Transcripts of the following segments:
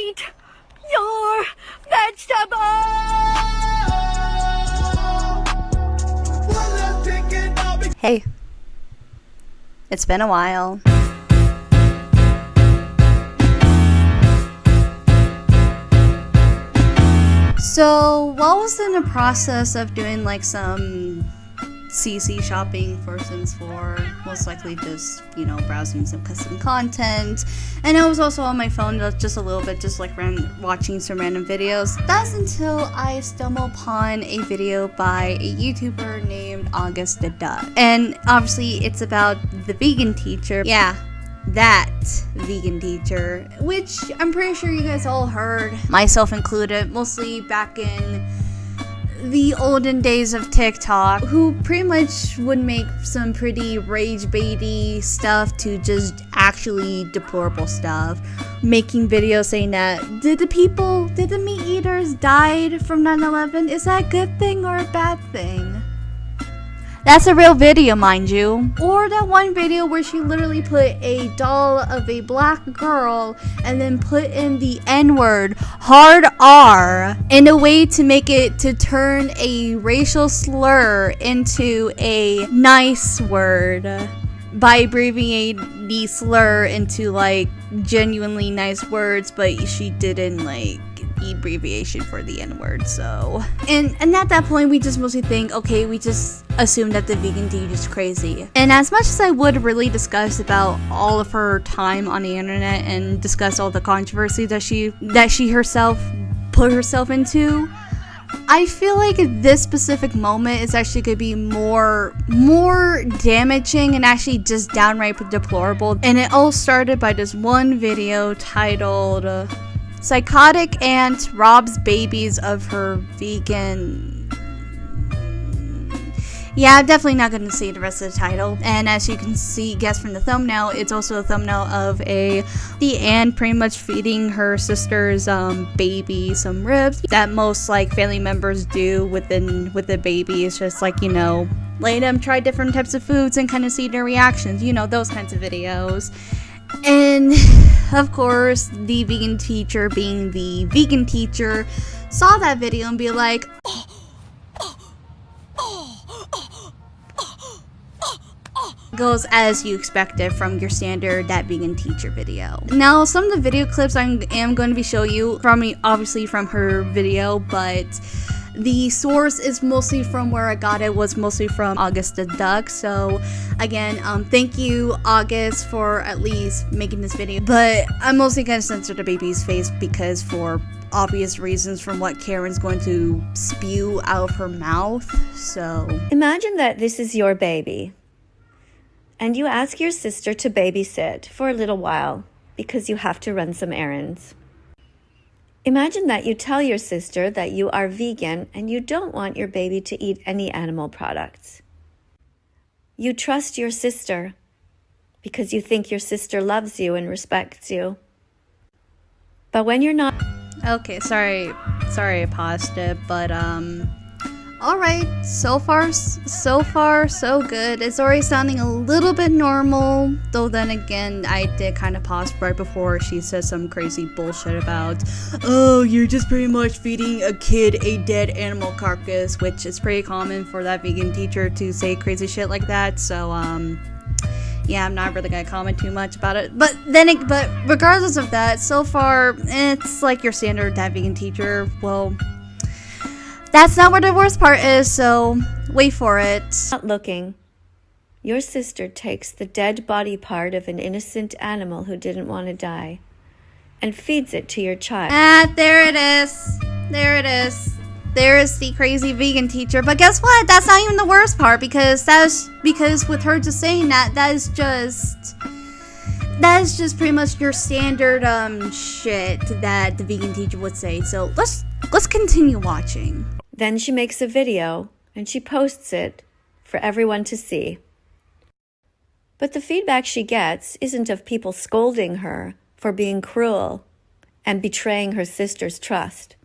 eat your vegetables! Hey, it's been a while. So, while I was in the process of doing like some CC shopping for Sims 4, most likely just, browsing some custom content, and I was also on my phone just a little bit, just like watching some random videos. That's until I stumbled upon a video by a YouTuber named August the Duck, and obviously it's about the vegan teacher. Yeah, that vegan teacher, which I'm pretty sure you guys all heard, myself included, mostly back in the olden days of TikTok, who pretty much would make some pretty rage baity stuff to just actually deplorable stuff, making videos saying that did the meat eaters died from 9/11? Is that a good thing or a bad thing? That's a real video, mind you. Or that one video where she literally put a doll of a black girl and then put in the N-word, hard R, in a way to make it to turn a racial slur into a nice word by abbreviating the slur into like genuinely nice words, but she didn't like the abbreviation for the N-word. So and at that point we just mostly think, okay, we just assume that the vegan dude is crazy. And as much as I would really discuss about all of her time on the internet and discuss all the controversy that she herself put herself into, I feel like this specific moment is actually going to be more damaging and actually just downright deplorable. And it all started by this one video titled Psychotic Aunt Robs Babies of Her Vegan. Yeah, I'm definitely not going to say the rest of the title. And as you can guess from the thumbnail, it's also a thumbnail of the aunt pretty much feeding her sister's baby some ribs that most like family members do with the baby. It's just like, let them try different types of foods and kind of see their reactions, those kinds of videos. And of course, the vegan teacher, being the vegan teacher, saw that video and be like, goes as you expected from your standard that vegan teacher video. Now, some of the video clips I am going to be showing you obviously from her video, but the source is mostly from where I got it, was mostly from August the Duck. So again, thank you, August, for at least making this video. But I'm mostly going to censor the baby's face because for obvious reasons from what Karen's going to spew out of her mouth. So imagine that this is your baby, and you ask your sister to babysit for a little while because you have to run some errands. Imagine that you tell your sister that you are vegan and you don't want your baby to eat any animal products. You trust your sister because you think your sister loves you and respects you. But when you're not... Okay, sorry I paused it, but alright, so far so good. It's already sounding a little bit normal, though then again, I did kind of pause right before she said some crazy bullshit about, oh, you're just pretty much feeding a kid a dead animal carcass, which is pretty common for that vegan teacher to say crazy shit like that. So yeah, I'm not really gonna comment too much about it. But regardless of that, so far it's like your standard that vegan teacher. Well, that's not where the worst part is, so wait for it. Not looking, your sister takes the dead body part of an innocent animal who didn't want to die and feeds it to your child. There it is. There it is. There is the crazy vegan teacher. But guess what? That's not even the worst part, because with her just saying that is just pretty much your standard shit that the vegan teacher would say. So let's continue watching. Then she makes a video and she posts it for everyone to see. But the feedback she gets isn't of people scolding her for being cruel and betraying her sister's trust.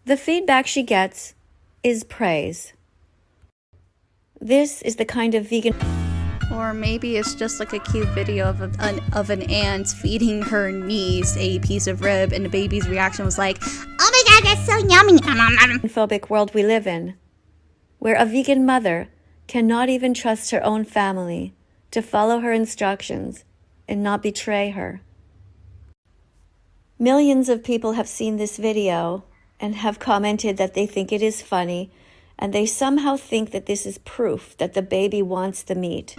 The feedback she gets is praise. This is the kind of vegan... Or maybe it's just like a cute video of an aunt feeding her niece a piece of rib, and the baby's reaction was like, "Oh my god, that's so yummy!" Phobic world we live in, where a vegan mother cannot even trust her own family to follow her instructions and not betray her. Millions of people have seen this video and have commented that they think it is funny, and they somehow think that this is proof that the baby wants the meat.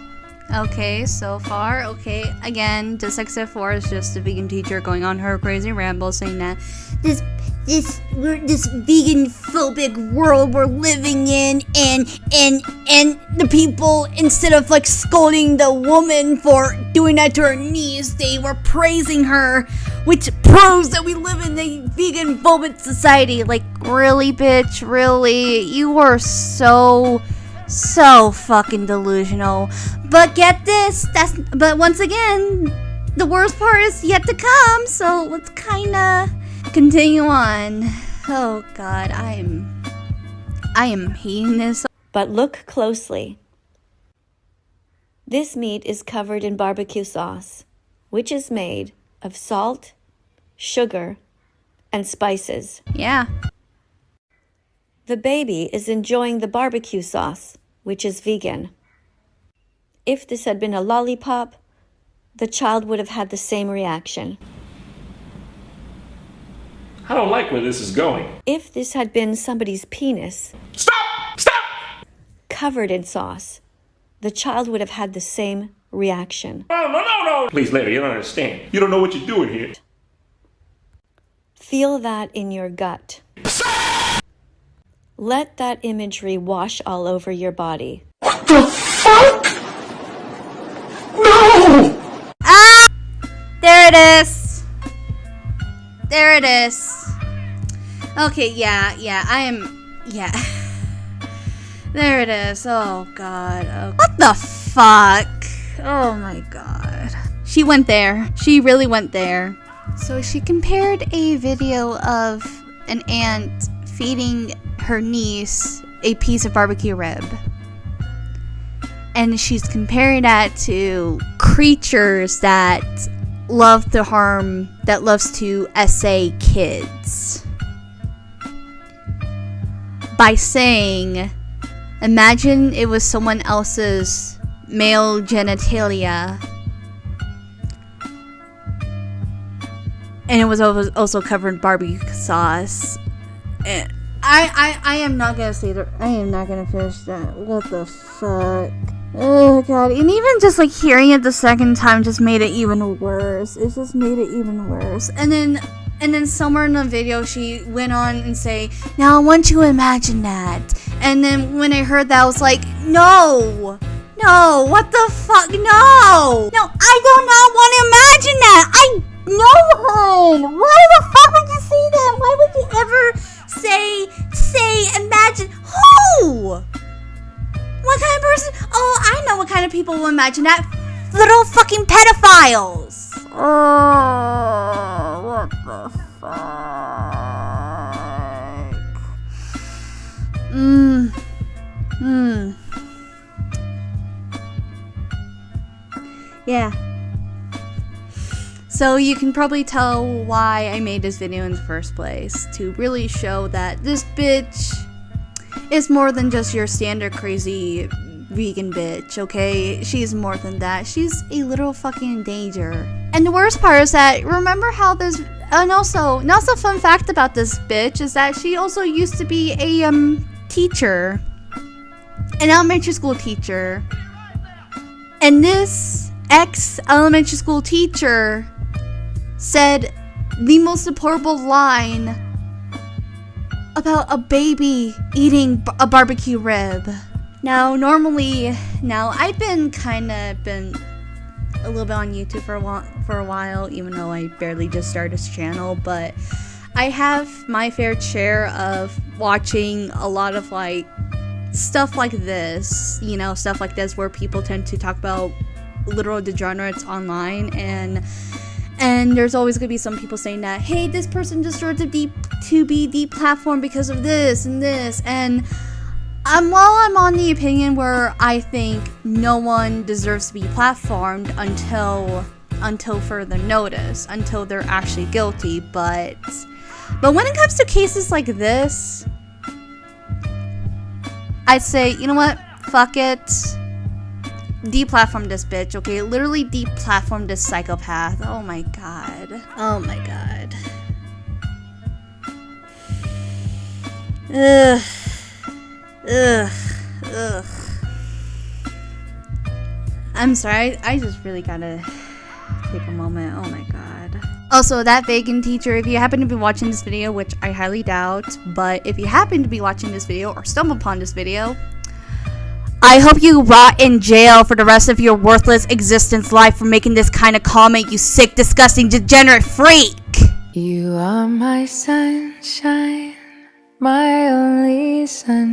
Okay, so far, okay. Again, Dyslexic 4 is just a vegan teacher going on her crazy ramble saying that this vegan phobic world we're living in, and the people, instead of like scolding the woman for doing that to her niece, they were praising her, which proves that we live in a vegan phobic society. Like, really, bitch? Really? You are so fucking delusional. But get this, but once again, the worst part is yet to come, so let's kinda continue on. Oh god, I am hating this. But look closely. This meat is covered in barbecue sauce, which is made of salt, sugar, and spices. Yeah. The baby is enjoying the barbecue sauce, which is vegan. If this had been a lollipop, the child would have had the same reaction. I don't like where this is going. If this had been somebody's penis, Stop! covered in sauce, the child would have had the same reaction. No. Please, lady, you don't understand. You don't know what you're doing here. Feel that in your gut. Let that imagery wash all over your body. What the fuck? No! There it is. There it is. Okay, yeah, there it is. Oh god. Oh. What the fuck? Oh my god. She went there. She really went there. So she compared a video of an aunt feeding her niece a piece of barbecue rib. And she's comparing that to creatures that loves to essay kids. By saying, imagine it was someone else's male genitalia, and it was also covered in barbecue sauce. And I am not gonna say that. I am not gonna finish that. What the fuck? Oh god. And even just like hearing it the second time just made it even worse. It just made it even worse. And then somewhere in the video she went on and say, now I want you to imagine that. And then when I heard that I was like, no, what the fuck, no, I do not want to imagine that. I know her. Why the fuck would you say that? Why would you ever say imagine? Who? What kind of person? Oh, I know what kind of people will imagine that. Little fucking pedophiles. Oh, what the fuck? Yeah. So you can probably tell why I made this video in the first place, to really show that this bitch is more than just your standard crazy vegan bitch, okay? She's more than that. She's a little fucking danger. And the worst part is that, remember how this, and also fun fact about this bitch is that she also used to be a teacher, an elementary school teacher. And this ex-elementary school teacher said the most deplorable line about a baby eating a barbecue rib. Now, I've been a little bit on YouTube for a while, even though I barely just started this channel, but I have my fair share of watching a lot of like stuff like this, stuff like this where people tend to talk about literal degenerates online, and there's always gonna be some people saying that, hey, this person deserves to be deplatformed because of this and this, and While I'm on the opinion where I think no one deserves to be platformed until further notice, until they're actually guilty, but when it comes to cases like this, I'd say, you know what? Fuck it. Deplatform this bitch, okay? Literally deplatform this psychopath. Oh my god. Oh my god. Ugh. Ugh. Ugh. I'm sorry, I just really gotta take a moment. Oh my god. Also, that vegan teacher, if you happen to be watching this video, which I highly doubt, but if you happen to be watching this video or stumble upon this video, I hope you rot in jail for the rest of your worthless existence life for making this kind of comment, you sick, disgusting, degenerate freak! You are my sunshine, my only sun.